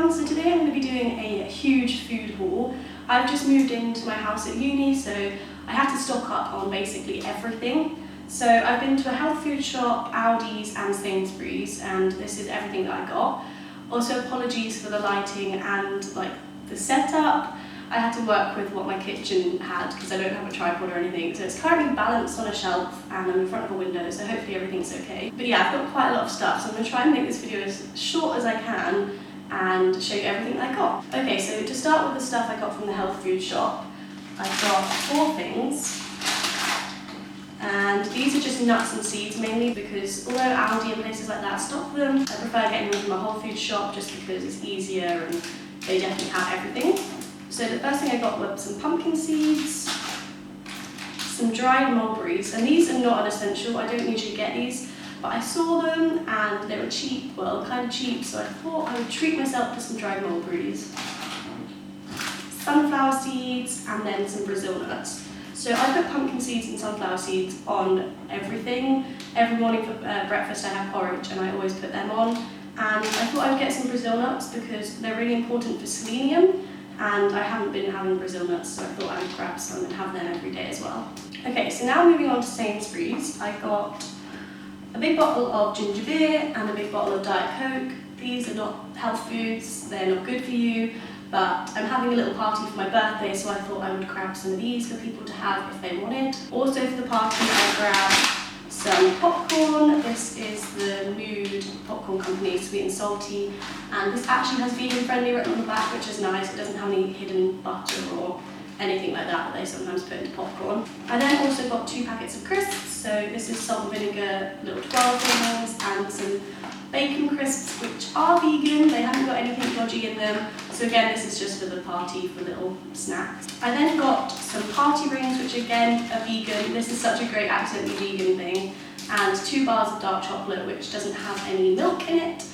everyone, so today I'm going to be doing a huge food haul. I've just moved into my house at uni, so I had to stock up on basically everything. So I've been to a health food shop, Aldi's and Sainsbury's, and this is everything that I got. Also apologies for the lighting and the setup. I had to work with what my kitchen had because I don't have a tripod or anything, so it's currently balanced on a shelf and I'm in front of a window, so hopefully everything's okay. But yeah, I've got quite a lot of stuff, so I'm going to try and make this video as short as I can and show you everything that I got. Okay, so to start with the stuff I got from the health food shop, I've got 4 things. And these are just nuts and seeds mainly because although Aldi and places like that stock them, I prefer getting them from a whole food shop just because it's easier and they definitely have everything. So the first thing I got were some pumpkin seeds, some dried mulberries, and these are not an essential, I don't usually get these, but I saw them and they were cheap, well kind of cheap, so I thought I would treat myself to some dried mulberries. Sunflower seeds and then some Brazil nuts. So I put pumpkin seeds and sunflower seeds on everything. Every morning for breakfast I have porridge and I always put them on. And I thought I would get some Brazil nuts because they're really important for selenium. And I haven't been having Brazil nuts, so I thought I would grab some and have them every day as well. Okay, so now moving on to Sainsbury's, I got a big bottle of ginger beer and a big bottle of Diet Coke. These are not health foods, they're not good for you, but I'm having a little party for my birthday, so I thought I would grab some of these for people to have if they wanted. Also for the party, I grabbed some popcorn. This is the Nude popcorn company, sweet and salty, and this actually has vegan friendly written on the back, which is nice. It doesn't have any hidden butter or anything like that they sometimes put into popcorn. I then also got 2 packets of crisps, so this is salt and vinegar little 12 things and some bacon crisps which are vegan, they haven't got anything dodgy in them, so again this is just for the party for little snacks. I then got some party rings which again are vegan. This is such a great accidentally vegan thing, and 2 bars of dark chocolate which doesn't have any milk in it.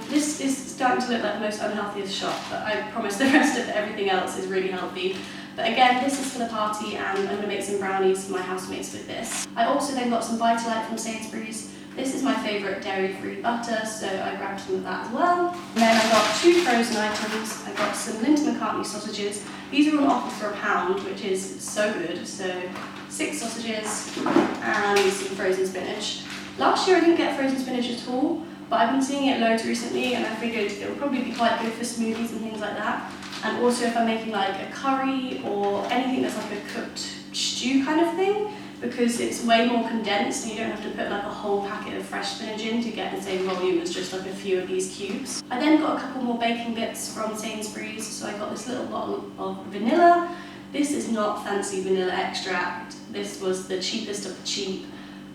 This is starting to look like the most unhealthiest shop, but I promise the rest of everything else is really healthy. But again, this is for the party and I'm going to make some brownies for my housemates with this. I also then got some Vitalite from Sainsbury's. This is my favourite dairy-free butter, so I grabbed some of that as well. And then I got 2 frozen items. I got some Lindt McCartney sausages. These are on offer for £1, which is so good. So 6 sausages and some frozen spinach. Last year I didn't get frozen spinach at all, but I've been seeing it loads recently and I figured it would probably be quite good for smoothies and things like that. And also if I'm making like a curry or anything that's like a cooked stew kind of thing, because it's way more condensed and you don't have to put like a whole packet of fresh spinach in to get the same volume as just like a few of these cubes. I then got a couple more baking bits from Sainsbury's, so I got this little bottle of vanilla. This is not fancy vanilla extract, this was the cheapest of the cheap.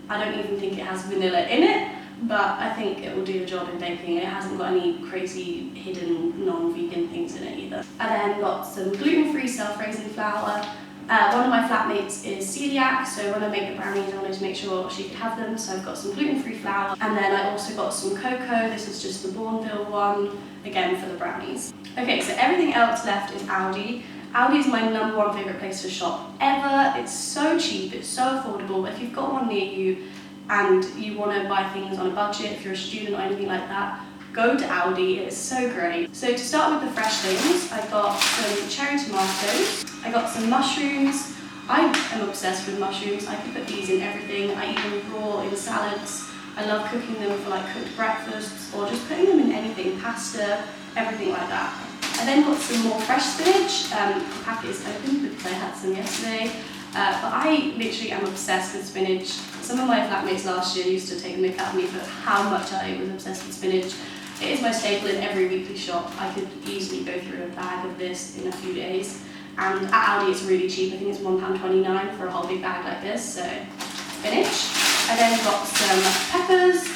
I don't even think it has vanilla in it, but I think it will do the job in baking. It hasn't got any crazy hidden non-vegan things in it either. I then got some gluten-free self-raising flour. One of my flatmates is celiac, so when I make the brownies I wanted to make sure she could have them, so I've got some gluten-free flour. And then I also got some cocoa. This is just the Bourneville one, again for the brownies. Okay, so everything else left is Aldi. Aldi is my #1 favourite place to shop ever. It's so cheap, it's so affordable, but if you've got one near you and you want to buy things on a budget, if you're a student or anything like that, go to Aldi, it is so great. So to start with the fresh things, I got some cherry tomatoes, I got some mushrooms. I am obsessed with mushrooms, I can put these in everything, I eat them raw in salads. I love cooking them for like cooked breakfasts or just putting them in anything, pasta, everything like that. I then got some more fresh spinach. The packet is open because I had some yesterday. But I literally am obsessed with spinach. Some of my flatmates last year used to take a mick out of me for how much I was obsessed with spinach. It is my staple in every weekly shop. I could easily go through a bag of this in a few days. And at Aldi it's really cheap. I think it's £1.29 for a whole big bag like this. So spinach. I then got some peppers.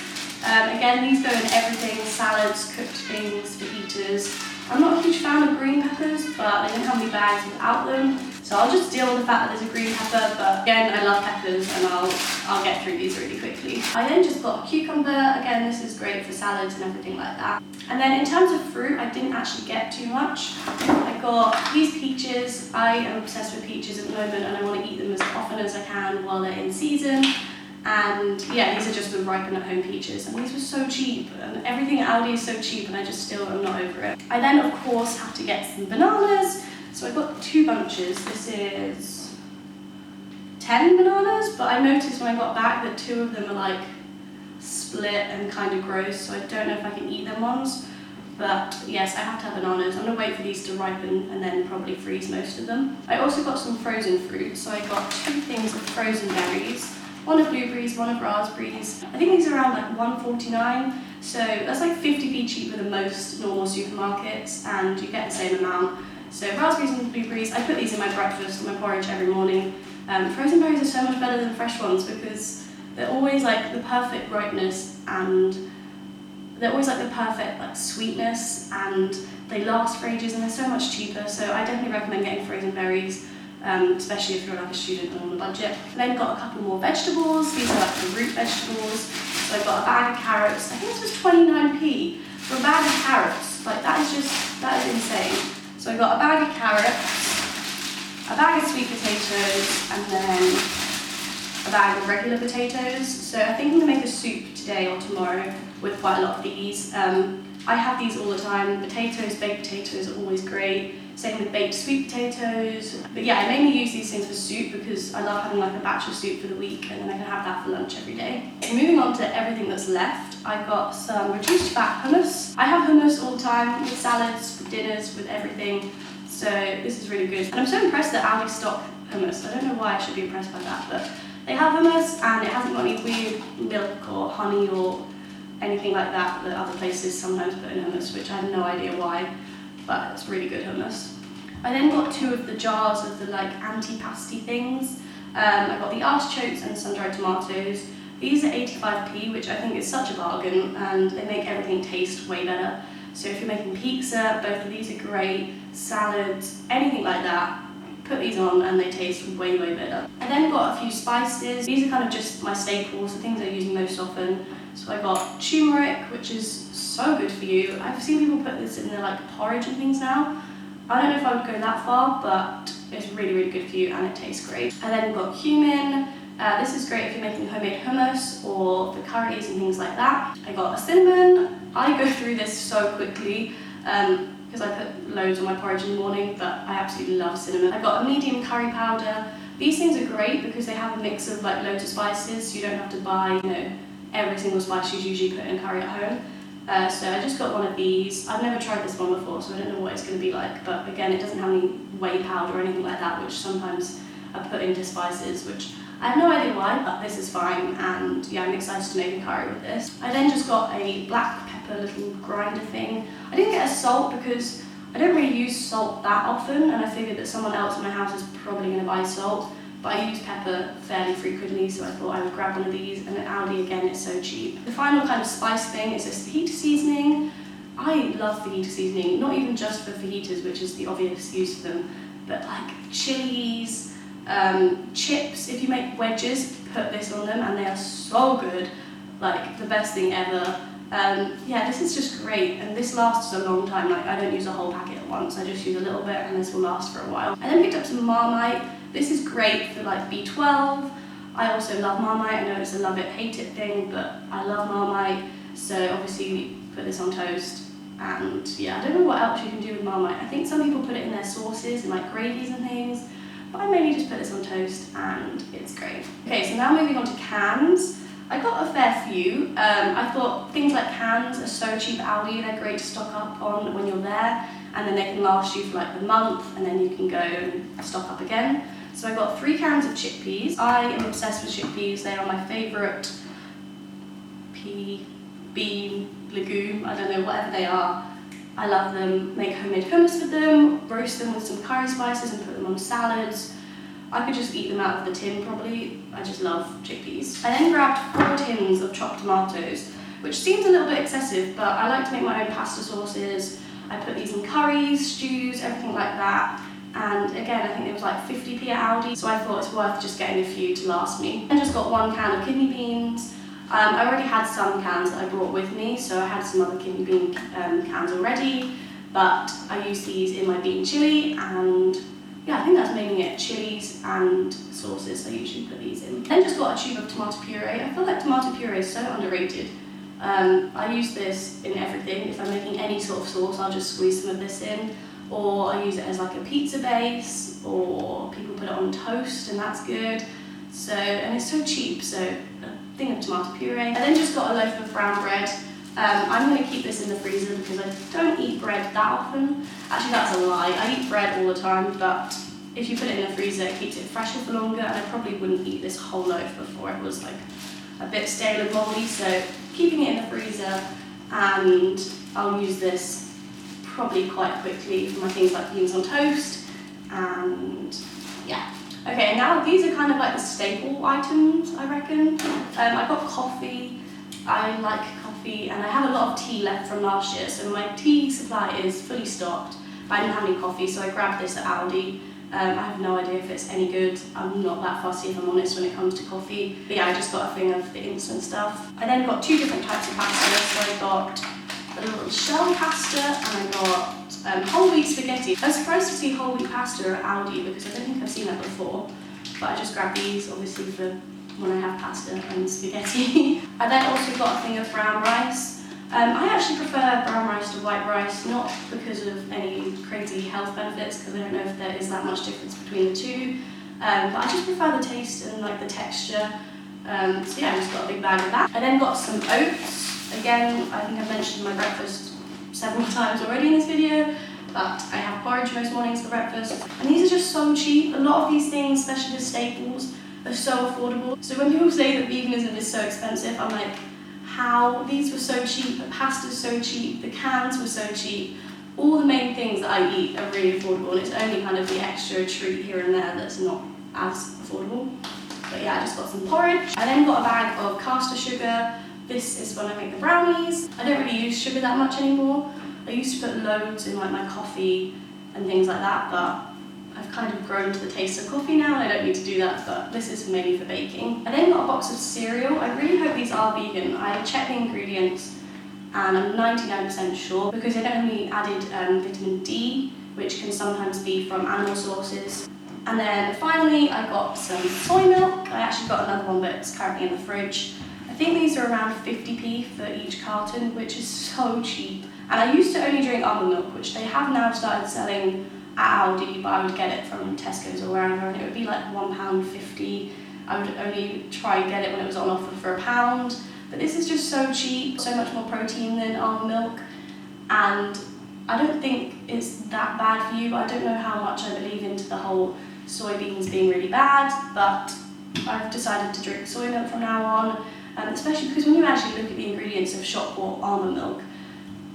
Again, these go in everything, salads, cooked things, fajitas. I'm not a huge fan of green peppers, but they didn't have any bags without them. So I'll just deal with the fact that there's a green pepper, but again, I love peppers and I'll get through these really quickly. I then just got a cucumber. Again, this is great for salads and everything like that. And then in terms of fruit, I didn't actually get too much. I got these peaches. I am obsessed with peaches at the moment and I want to eat them as often as I can while they're in season. And yeah, these are just the ripen at home peaches, and these were so cheap, and everything at Aldi is so cheap, and I just still am not over it. I then of course have to get some bananas, so I got 2 bunches. This is 10 bananas, but I noticed when I got back that 2 of them are like split and kind of gross, so I don't know if I can eat them ones. But yes, I have to have bananas. I'm gonna wait for these to ripen and then probably freeze most of them. I also got some frozen fruit, so I got 2 things of frozen berries. One of blueberries, one of raspberries. I think these are around like $1.49, so that's like 50p cheaper than most normal supermarkets, and you get the same amount. So raspberries and blueberries, I put these in my breakfast and my porridge every morning. Frozen berries are so much better than fresh ones because they're always like the perfect ripeness, and they're always like the perfect like sweetness, and they last for ages, and they're so much cheaper. So I definitely recommend getting frozen berries. Especially if you're like a student and on a budget. I then got a couple more vegetables. These are like the root vegetables. So I got a bag of carrots. I think this was 29p for a bag of carrots. Like that is insane. So I got a bag of carrots, a bag of sweet potatoes, and then a bag of regular potatoes. So I think I'm gonna make a soup today or tomorrow with quite a lot of these. I have these all the time. Potatoes, baked potatoes are always great. Same with baked sweet potatoes. But yeah, I mainly use these things for soup because I love having like a batch of soup for the week, and then I can have that for lunch every day. Moving on to everything that's left, I got some reduced fat hummus. I have hummus all the time with salads, with dinners, with everything. So this is really good. And I'm so impressed that Aldi stock hummus. I don't know why I should be impressed by that, but they have hummus and it hasn't got any weird milk or honey or anything like that that other places sometimes put in hummus, which I have no idea why. But it's really good hummus. I then got 2 of the jars of the like antipasti things. I got the artichokes and sun-dried tomatoes. These are 85p, which I think is such a bargain, and they make everything taste way better. So if you're making pizza, both of these are great. Salads, anything like that, put these on and they taste way, way better. I then got a few spices. These are kind of just my staples, the things I use most often. So I got turmeric, which is so good for you. I've seen people put this in their like porridge and things now. I don't know if I would go that far, but it's really, really good for you and it tastes great. I then got cumin. This is great if you're making homemade hummus or for curries and things like that. I got a cinnamon. I go through this so quickly because I put loads on my porridge in the morning, but I absolutely love cinnamon. I got a medium curry powder. These things are great because they have a mix of like loads of spices, so you don't have to buy, every single spice you usually put in curry at home. So I just got one of these. I've never tried this one before, so I don't know what it's going to be like, but again, it doesn't have any whey powder or anything like that, which sometimes I put into spices, which I have no idea why, but this is fine, and yeah, I'm excited to make a curry with this. I then just got a black pepper little grinder thing. I didn't get a salt because I don't really use salt that often, and I figured that someone else in my house is probably going to buy salt. But I use pepper fairly frequently, so I thought I would grab one of these, and at Aldi again, it's so cheap. The final kind of spice thing is this fajita seasoning. I love fajita seasoning, not even just for fajitas, which is the obvious use for them, but like chilies, chips. If you make wedges, put this on them, and they are so good, like the best thing ever. Yeah, this is just great, and this lasts a long time. Like I don't use a whole packet at once, I just use a little bit, and this will last for a while. I then picked up some Marmite. This is great for like B12. I also love Marmite. I know it's a love it, hate it thing, but I love Marmite. So obviously put this on toast. And yeah, I don't know what else you can do with Marmite. I think some people put it in their sauces and like gravies and things, but I mainly just put this on toast and it's great. Okay, so now moving on to cans. I got a fair few. I thought things like cans are so cheap at Aldi, they're great to stock up on when you're there, and then they can last you for like a month, and then you can go and stock up again. So I got 3 cans of chickpeas. I am obsessed with chickpeas. They are my favourite bean, legume, I don't know, whatever they are. I love them. Make homemade hummus with them, roast them with some curry spices and put them on salads. I could just eat them out of the tin probably. I just love chickpeas. I then grabbed 4 tins of chopped tomatoes, which seems a little bit excessive, but I like to make my own pasta sauces. I put these in curries, stews, everything like that. And again, I think it was like 50p at Aldi, so I thought it's worth just getting a few to last me. I just got 1 can of kidney beans. I already had some cans that I brought with me, so I had some other kidney bean cans already, but I used these in my bean chili, and yeah, I think that's mainly it. Chilies and sauces, I usually put these in. Then just got a tube of tomato puree. I feel like tomato puree is so underrated. I use this in everything. If I'm making any sort of sauce, I'll just squeeze some of this in. Or I use it as like a pizza base, or people put it on toast and that's good. So, and it's so cheap, so a thing of tomato puree. I then just got a loaf of brown bread. I'm going to keep this in the freezer because I don't eat bread that often. Actually, that's a lie. I eat bread all the time, but if you put it in the freezer, it keeps it fresher for longer, and I probably wouldn't eat this whole loaf before it was like a bit stale and moldy. So keeping it in the freezer, and I'll use this probably quite quickly for my things like beans on toast, and yeah. Okay, now these are kind of like the staple items, I reckon. I got coffee. I like coffee, and I have a lot of tea left from last year, so my tea supply is fully stocked, but I didn't have any coffee, so I grabbed this at Aldi. I have no idea if it's any good. I'm not that fussy, if I'm honest, when it comes to coffee. But yeah, I just got a thing of the instant stuff. I then got 2 different types of pasta, so I got a little shell pasta, and I got whole wheat spaghetti. I was surprised to see whole wheat pasta at Aldi because I don't think I've seen that before, but I just grabbed these, obviously, for when I have pasta and spaghetti. I then also got a thing of brown rice. I actually prefer brown rice to white rice, not because of any crazy health benefits, because I don't know if there is that much difference between the two, but I just prefer the taste and like the texture. So yeah, I just got a big bag of that. I then got some oats. Again, I think I've mentioned my breakfast several times already in this video, but I have porridge most mornings for breakfast. And these are just so cheap. A lot of these things, especially the staples, are so affordable. So when people say that veganism is so expensive, I'm like, how? These were so cheap, the pasta's so cheap, the cans were so cheap. All the main things that I eat are really affordable, and it's only kind of the extra treat here and there that's not as affordable. But yeah, I just got some porridge. I then got a bag of caster sugar. This is when I make the brownies. I don't really use sugar that much anymore. I used to put loads in like my coffee and things like that, but I've kind of grown to the taste of coffee now, and I don't need to do that, but this is mainly for baking. I then got a box of cereal. I really hope these are vegan. I checked the ingredients and I'm 99% sure, because it only added vitamin D, which can sometimes be from animal sources. And then finally I got some soy milk. I actually got another one, but it's currently in the fridge. I think these are around 50p for each carton, which is so cheap. And I used to only drink almond milk, which they have now started selling at Aldi, but I would get it from Tesco's or wherever, and it would be like £1.50. I would only try and get it when it was on offer for £1. But this is just so cheap, so much more protein than almond milk, and I don't think it's that bad for you. I don't know how much I believe into the whole soybeans being really bad, but I've decided to drink soy milk from now on, especially because when you actually look at the ingredients of shop-bought almond milk,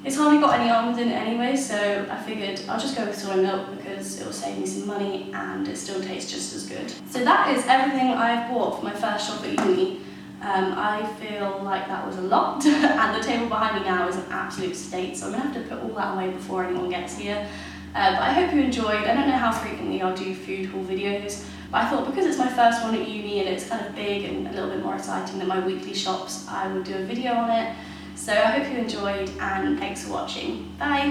it's hardly got any almonds in it anyway, so I figured I'll just go with soy milk because it will save me some money and it still tastes just as good. So that is everything I've bought for my first shop at uni. I feel like that was a lot, and the table behind me now is an absolute state, so I'm going to have to put all that away before anyone gets here. But I hope you enjoyed. I don't know how frequently I'll do food haul videos, but I thought because it's my first one at uni and it's kind of big and a little bit more exciting than my weekly shops, I would do a video on it. So I hope you enjoyed, and thanks for watching. Bye!